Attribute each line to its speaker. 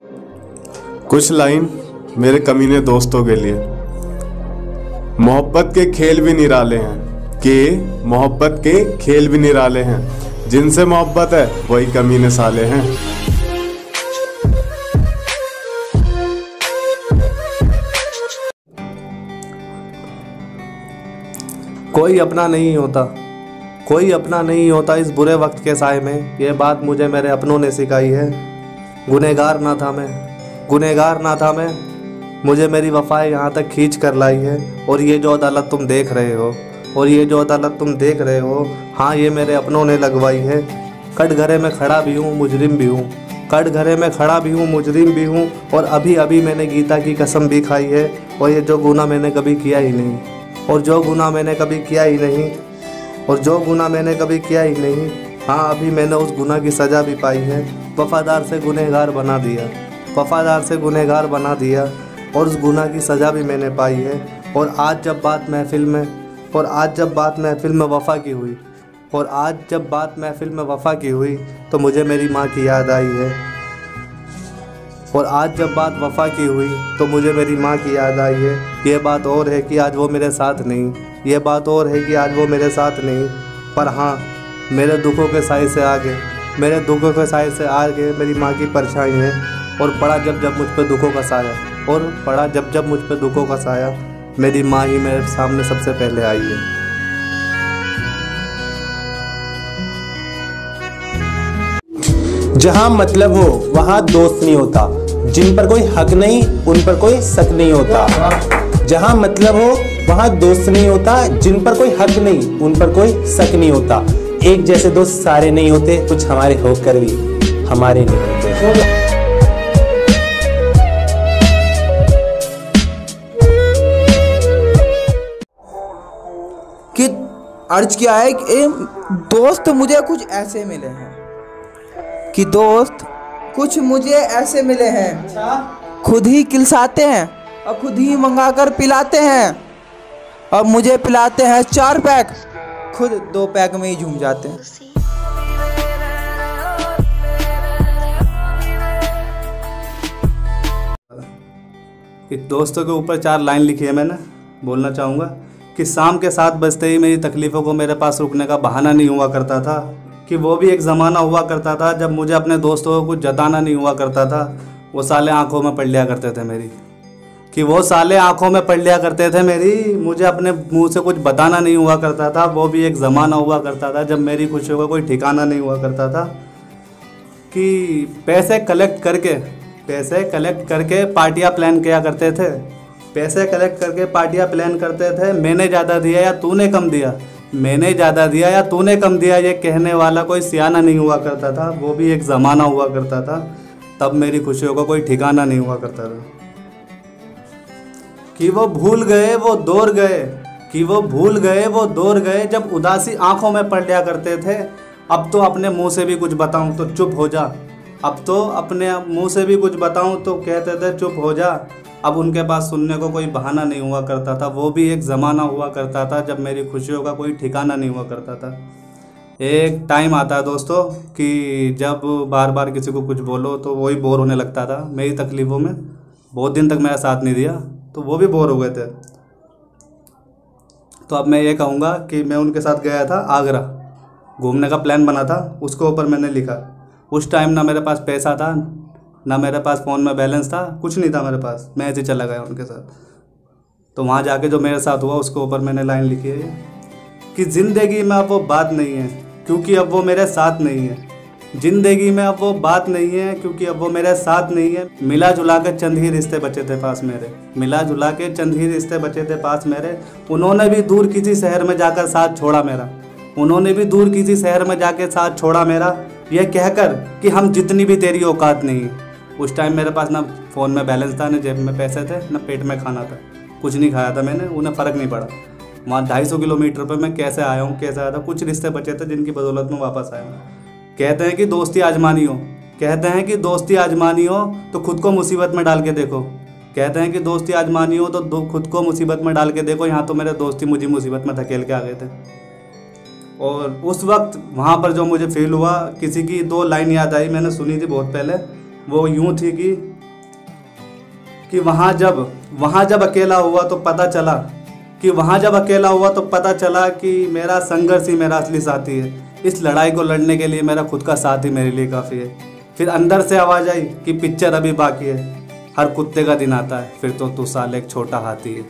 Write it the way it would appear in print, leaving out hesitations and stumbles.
Speaker 1: कुछ लाइन मेरे कमीने दोस्तों के लिए। मोहब्बत के खेल भी निराले हैं मोहब्बत के खेल भी निराले हैं, जिनसे मोहब्बत है वही कमीने साले हैं।
Speaker 2: कोई अपना नहीं होता, कोई अपना नहीं होता इस बुरे वक्त के साए में, ये बात मुझे मेरे अपनों ने सिखाई है। गुनहगार ना था मैं, मुझे मेरी वफ़ाएं यहाँ तक खींच कर लाई है। और ये जो अदालत तुम देख रहे हो, हाँ ये मेरे अपनों ने लगवाई है। कटघरे में खड़ा भी हूँ, मुजरिम भी हूँ, और अभी अभी मैंने गीता की कसम भी खाई है। और ये जो गुनाह मैंने कभी किया ही नहीं, हाँ अभी मैंने उस गुनाह की सज़ा भी पाई है। वफ़ादार से गुनहगार बना दिया, और उस गुनाह की सज़ा भी मैंने पाई है। और आज जब बात महफिल में वफ़ा की हुई, तो मुझे मेरी माँ की याद आई है। ये बात और है कि आज वो मेरे साथ नहीं, पर हाँ मेरे दुखों के साए से आगे मेरी माँ की परछाई है। और पड़ा जब जब मुझ पे दुखों का साया, मेरी माँ ही मेरे सामने सबसे पहले आई है।
Speaker 3: जहाँ मतलब हो वहाँ दोस्त नहीं होता, जिन पर कोई हक नहीं उन पर कोई शक नहीं होता। जहाँ मतलब हो वहाँ दोस्त नहीं होता, जिन पर कोई हक नहीं उन पर कोई शक नहीं होता। एक जैसे दोस्त सारे नहीं होते, कुछ हमारे होकर भी हमारे नहीं होते।
Speaker 4: कि अर्ज किया है कि दोस्त मुझे कुछ ऐसे मिले हैं, खुद ही किलसाते हैं और खुद ही मंगा कर पिलाते हैं, और मुझे पिलाते हैं 4 पैक, खुद 2 पैक में ही झूम जाते हैं।
Speaker 2: कि दोस्तों के ऊपर 4 लाइन लिखी है मैंने, बोलना चाहूँगा कि शाम के 7 बजते ही मेरी तकलीफ़ों को मेरे पास रुकने का बहाना नहीं हुआ करता था। कि वो भी एक ज़माना हुआ करता था जब मुझे अपने दोस्तों को कुछ जताना नहीं हुआ करता था। वो साले आँखों में पढ़ लिया करते थे मेरी, मुझे अपने मुंह से कुछ बताना नहीं हुआ करता था। वो भी एक ज़माना हुआ करता था जब मेरी खुशियों का कोई ठिकाना नहीं हुआ करता था। कि पैसे कलेक्ट करके पार्टियाँ प्लान किया करते थे। मैंने ज़्यादा दिया या तूने कम दिया, ये कहने वाला कोई सियाना नहीं हुआ करता था। वो भी एक ज़माना हुआ करता था, तब मेरी खुशियों का कोई ठिकाना नहीं हुआ करता था। कि वो भूल गए वो दौर गए जब उदासी आंखों में पड़ लिया करते थे। अब तो अपने मुंह से भी कुछ बताऊं तो चुप हो जा, तो कहते थे चुप हो जा। अब उनके पास सुनने को कोई बहाना नहीं हुआ करता था। वो भी एक ज़माना हुआ करता था जब मेरी खुशियों का कोई ठिकाना नहीं हुआ करता था। एक टाइम आता है दोस्तों कि जब बार बार किसी को कुछ बोलो तो वही बोर होने लगता था। मेरी तकलीफ़ों में बहुत दिन तक मेरा साथ नहीं दिया तो वो भी बोर हो गए थे। तो अब मैं ये कहूँगा कि मैं उनके साथ गया था आगरा, घूमने का प्लान बना था, उसके ऊपर मैंने लिखा। उस टाइम ना मेरे पास पैसा था, ना मेरे पास फ़ोन में बैलेंस था, कुछ नहीं था मेरे पास। मैं ऐसे चला गया उनके साथ। तो वहाँ जाके जो मेरे साथ हुआ उसके ऊपर मैंने लाइन लिखी है कि ज़िंदगी में अब वो बात नहीं है क्योंकि अब वो मेरे साथ नहीं है। मिला जुला के चंद ही रिश्ते बचे थे पास मेरे। उन्होंने भी दूर किसी शहर में जाकर साथ छोड़ा मेरा, यह कहकर कि हम जितनी भी तेरी औकात नहीं है। उस टाइम मेरे पास ना फ़ोन में बैलेंस था, ना जेब में पैसे थे, ना पेट में खाना था, कुछ नहीं खाया था मैंने। उन्हें फ़र्क नहीं पड़ा। वहाँ 250 किलोमीटर पर मैं कैसे आया था। कुछ रिश्ते बचे थे जिनकी बदौलत में वापस आया हूँ। कहते हैं कि दोस्ती आजमानी हो तो खुद को मुसीबत में डाल के देखो। यहाँ तो मेरे दोस्ती मुझे मुसीबत में धकेल के आ गए थे। और उस वक्त वहाँ पर जो मुझे फील हुआ, किसी की 2 लाइन याद आई, मैंने सुनी थी बहुत पहले। वो यूँ थी कि कि वहाँ जब अकेला हुआ तो पता चला कि मेरा संघर्ष ही मेरा असली साथी है। इस लड़ाई को लड़ने के लिए मेरा खुद का साथ ही मेरे लिए काफ़ी है। फिर अंदर से आवाज़ आई कि पिक्चर अभी बाकी है, हर कुत्ते का दिन आता है, फिर तो तू साले एक छोटा हाथी है।